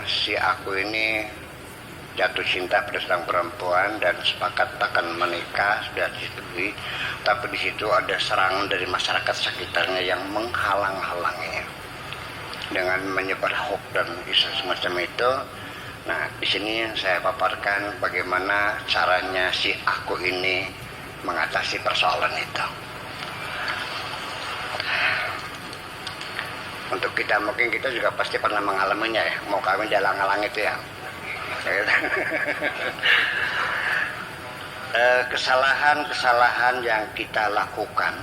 Si aku ini jatuh cinta pada seorang perempuan dan sepakat akan menikah, sudah disetujui, tapi di situ ada serangan dari masyarakat sekitarnya yang menghalang-halanginya dengan menyebar hoax dan isu semacam itu. Nah, di sini saya paparkan bagaimana caranya si aku ini mengatasi persoalan itu. Untuk kita, mungkin kita juga pasti pernah mengalaminya ya, mau kawin jalan-jalan itu ya. Kesalahan-kesalahan yang kita lakukan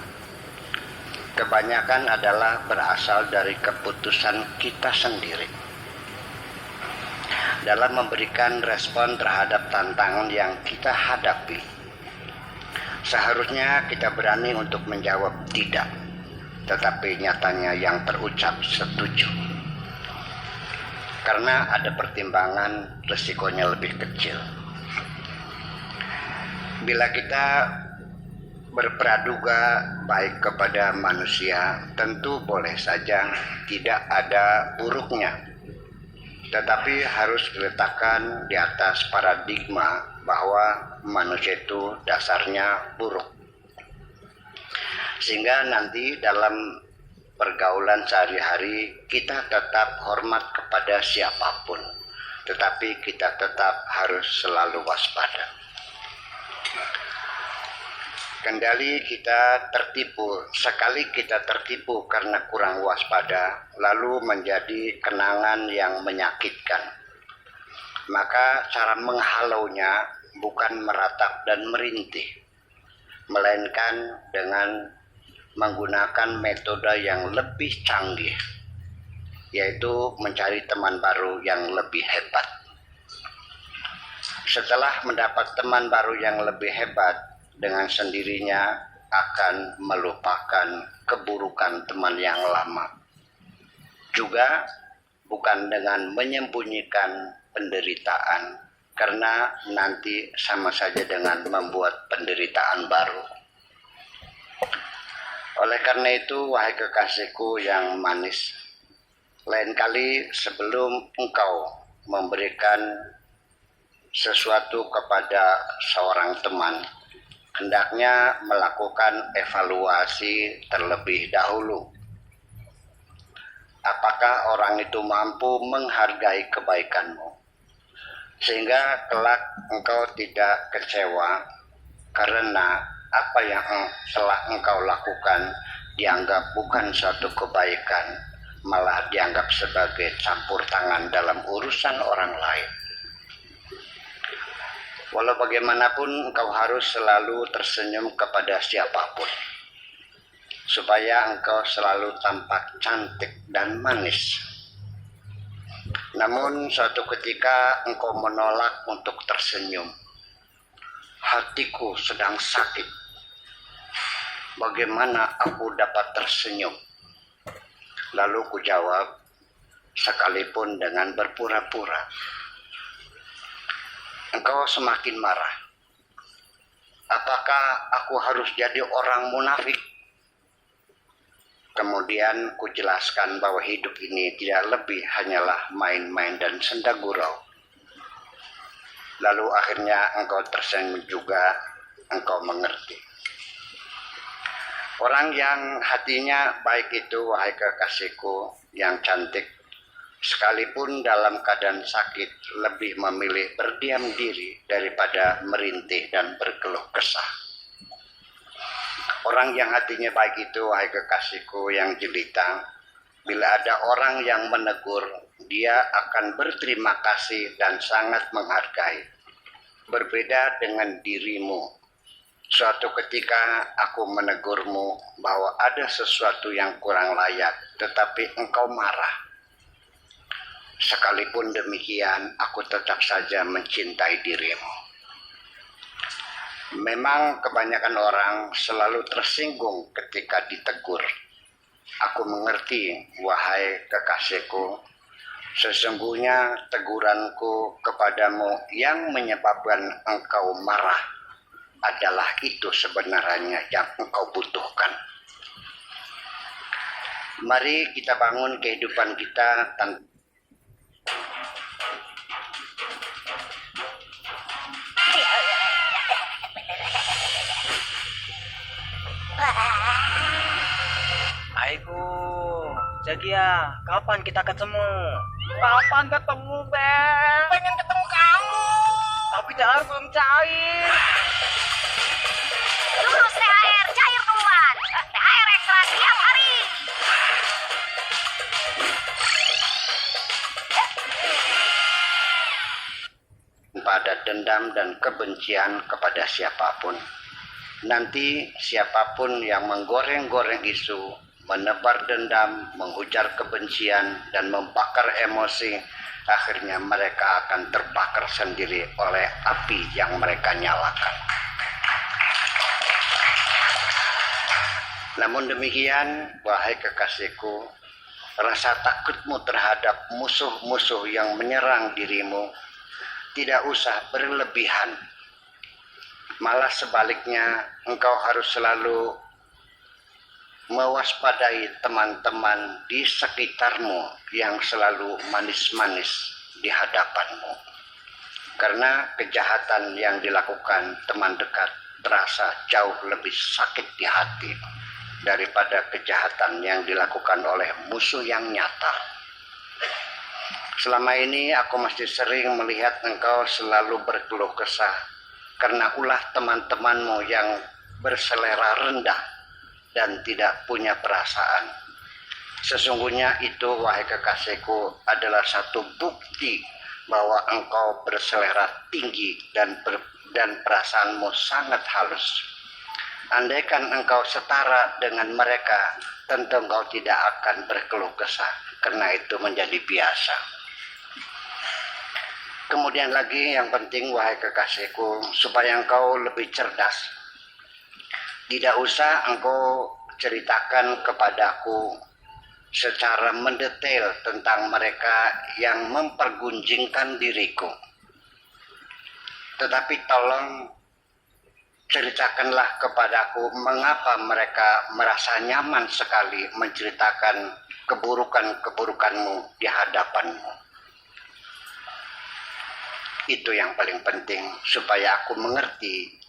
kebanyakan adalah berasal dari keputusan kita sendiri dalam memberikan respon terhadap tantangan yang kita hadapi. Seharusnya kita berani untuk menjawab tidak, tetapi nyatanya yang terucap setuju. Karena ada pertimbangan resikonya lebih kecil. Bila kita berpraduga baik kepada manusia, tentu boleh saja tidak ada buruknya. Tetapi harus diletakkan di atas paradigma bahwa manusia itu dasarnya buruk. Sehingga nanti dalam pergaulan sehari-hari kita tetap hormat kepada siapapun, tetapi kita tetap harus selalu waspada. Kendali kita tertipu, sekali kita tertipu karena kurang waspada, lalu menjadi kenangan yang menyakitkan. Maka cara menghalaunya bukan meratap dan merintih, melainkan dengan menggunakan metode yang lebih canggih, yaitu mencari teman baru yang lebih hebat. Setelah mendapat teman baru yang lebih hebat, dengan sendirinya akan melupakan keburukan teman yang lama. Juga bukan dengan menyembunyikan penderitaan, karena nanti sama saja dengan membuat penderitaan baru. Oleh karena itu, wahai kekasihku yang manis, lain kali sebelum engkau memberikan sesuatu kepada seorang teman, hendaknya melakukan evaluasi terlebih dahulu. Apakah orang itu mampu menghargai kebaikanmu, sehingga kelak engkau tidak kecewa karena apa yang telah engkau lakukan dianggap bukan suatu kebaikan, malah dianggap sebagai campur tangan dalam urusan orang lain. Walau bagaimanapun engkau harus selalu tersenyum kepada siapapun, supaya engkau selalu tampak cantik dan manis. Namun suatu ketika engkau menolak untuk tersenyum, hatiku sedang sakit. Bagaimana aku dapat tersenyum? Lalu ku jawab, sekalipun dengan berpura-pura. Engkau semakin marah. Apakah aku harus jadi orang munafik? Kemudian ku jelaskan bahwa hidup ini tidak lebih hanyalah main-main dan senda gurau. Lalu akhirnya engkau tersenyum juga, engkau mengerti. Orang yang hatinya baik itu, wahai kekasihku yang cantik, sekalipun dalam keadaan sakit, lebih memilih berdiam diri daripada merintih dan berkeluh kesah. Orang yang hatinya baik itu, wahai kekasihku yang jelita, bila ada orang yang menegur, dia akan berterima kasih dan sangat menghargai. Berbeda dengan dirimu. Suatu ketika aku menegurmu bahwa ada sesuatu yang kurang layak, tetapi engkau marah. Sekalipun demikian, aku tetap saja mencintai dirimu. Memang kebanyakan orang selalu tersinggung ketika ditegur. Aku mengerti, wahai kekasihku, sesungguhnya teguranku kepadamu yang menyebabkan engkau marah adalah itu sebenarnya yang engkau butuhkan. Mari kita bangun kehidupan kita tanpa Jagia, kapan kita ketemu? Kapan ketemu, Ben? Pengen ketemu kamu. Tapi THR belum cair. Lurus THR cair duluan. THR ekstra setiap hari. Pada dendam dan kebencian kepada siapapun. Nanti siapapun yang menggoreng-goreng isu, menebar dendam, mengujar kebencian, dan membakar emosi, akhirnya mereka akan terbakar sendiri oleh api yang mereka nyalakan. Namun demikian, wahai kekasihku, rasa takutmu terhadap musuh-musuh yang menyerang dirimu tidak usah berlebihan. Malah sebaliknya, engkau harus selalu mewaspadai teman-teman di sekitarmu yang selalu manis-manis di hadapanmu. Karena kejahatan yang dilakukan teman dekat terasa jauh lebih sakit di hati daripada kejahatan yang dilakukan oleh musuh yang nyata. Selama ini aku masih sering melihat engkau selalu berkeluh kesah karena ulah teman-temanmu yang berselera rendah dan tidak punya perasaan. Sesungguhnya itu, wahai kekasihku, adalah satu bukti bahwa engkau berselera tinggi dan perasaanmu sangat halus. Andaikan engkau setara dengan mereka, tentu engkau tidak akan berkeluh kesah, karena itu menjadi biasa. Kemudian lagi yang penting, wahai kekasihku, supaya engkau lebih cerdas, tidak usah engkau ceritakan kepadaku secara mendetail tentang mereka yang mempergunjingkan diriku. Tetapi tolong ceritakanlah kepadaku mengapa mereka merasa nyaman sekali menceritakan keburukan-keburukanmu di hadapanmu. Itu yang paling penting, supaya aku mengerti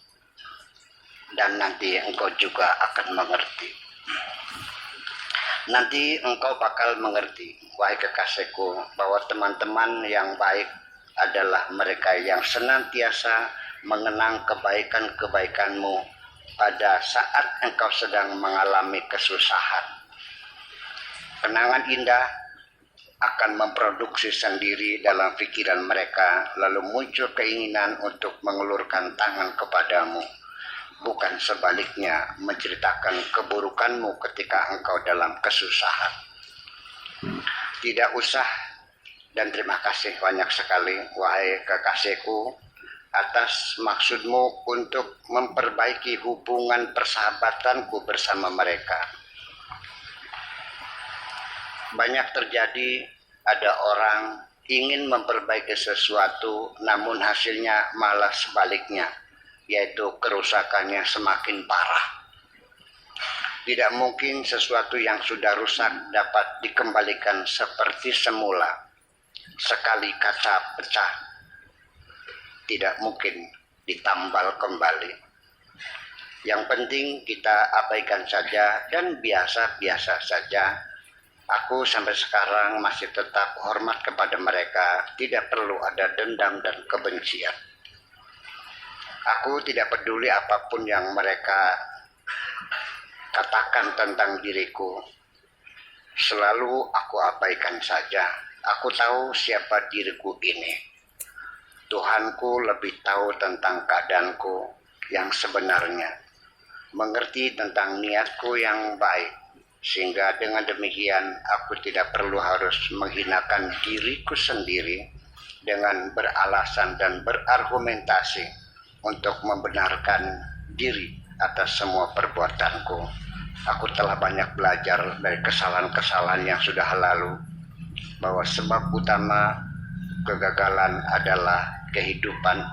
dan nanti engkau juga akan mengerti. Nanti engkau bakal mengerti, wahai kekasihku, bahwa teman-teman yang baik adalah mereka yang senantiasa mengenang kebaikan-kebaikanmu pada saat engkau sedang mengalami kesusahan. Kenangan indah akan memproduksi sendiri dalam pikiran mereka, lalu muncul keinginan untuk mengulurkan tangan kepadamu, bukan sebaliknya menceritakan keburukanmu ketika engkau dalam kesusahan. Tidak usah, dan terima kasih banyak sekali, wahai kekasihku, atas maksudmu untuk memperbaiki hubungan persahabatanku bersama mereka. Banyak terjadi, ada orang ingin memperbaiki sesuatu, namun hasilnya malah sebaliknya, yaitu kerusakannya semakin parah. Tidak mungkin sesuatu yang sudah rusak dapat dikembalikan seperti semula. Sekali kaca pecah, tidak mungkin ditambal kembali. Yang penting kita abaikan saja dan biasa-biasa saja. Aku sampai sekarang masih tetap hormat kepada mereka, tidak perlu ada dendam dan kebencian. Aku tidak peduli apapun yang mereka katakan tentang diriku. Selalu aku abaikan saja. Aku tahu siapa diriku ini. Tuhanku lebih tahu tentang keadaanku yang sebenarnya, mengerti tentang niatku yang baik. Sehingga dengan demikian aku tidak perlu harus menghinakan diriku sendiri dengan beralasan dan berargumentasi untuk membenarkan diri atas semua perbuatanku. Aku telah banyak belajar dari kesalahan-kesalahan yang sudah lalu, bahwa sebab utama kegagalan adalah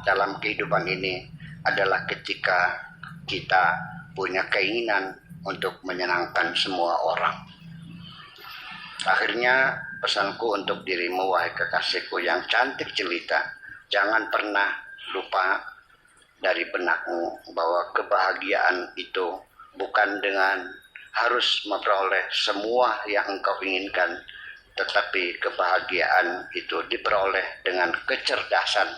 dalam kehidupan ini adalah ketika kita punya keinginan untuk menyenangkan semua orang. Akhirnya pesanku untuk dirimu, wahai kekasihku yang cantik jelita, jangan pernah lupa dari benakmu bahwa kebahagiaan itu bukan dengan harus memperoleh semua yang engkau inginkan, tetapi kebahagiaan itu diperoleh dengan kecerdasan,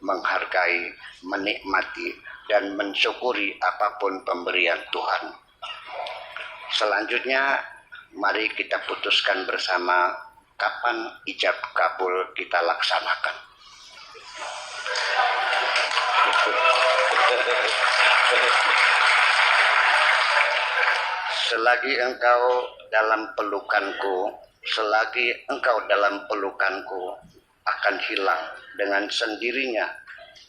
menghargai, menikmati, dan mensyukuri apapun pemberian Tuhan. Selanjutnya, mari kita putuskan bersama kapan ijab kabul kita laksanakan. Selagi engkau dalam pelukanku, akan hilang dengan sendirinya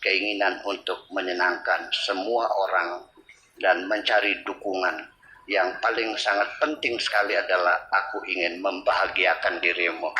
keinginan untuk menyenangkan semua orang dan mencari dukungan. Yang paling sangat penting sekali adalah aku ingin membahagiakan dirimu.